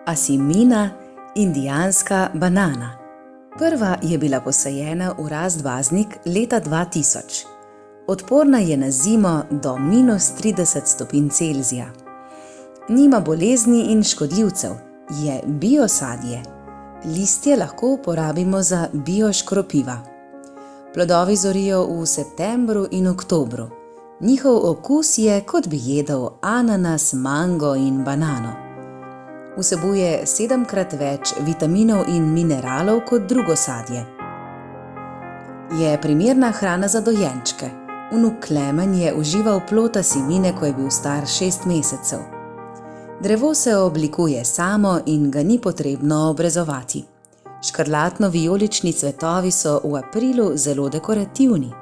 Asimina, indijanska banana. Prva je bila posajena v razdvaznik leta 2000. Odporna je na zimo do -30 stopinj Celzija. Nima bolezni in škodljivcev, je biosadje. Listje lahko uporabimo za bioškropiva. Plodovi zorijo v septembru in oktobru. Njihov okus je, kot bi jedel ananas, mango in banano. Vsebuje 7-krat več vitaminov in mineralov kot drugo sadje. Je primerna hrana za dojenčke. Vnuk Klemen je užival plod asimine, ko je bil star 6 mesecev. Drevo se oblikuje samo in ga ni potrebno obrezovati. Škrlatno-vijolični cvetovi so v aprilu zelo dekorativni.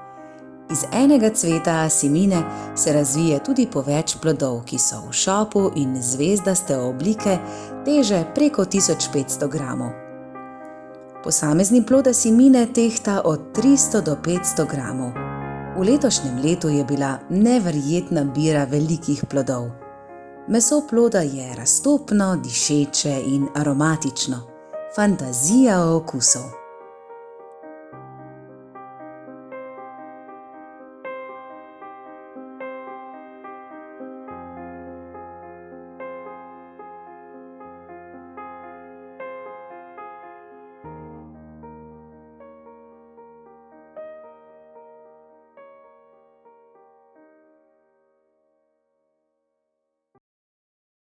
Iz enega cveta asimine se razvije tudi po več plodov, ki so v šopu in zvezdaste oblike, teže preko 1500 gramov. Posamezni plod asimine tehta od 300 do 500 gramov. V letošnjem letu je bila neverjetna bira velikih plodov. Meso ploda je raztopno, dišeče in aromatično. Fantazija okusov.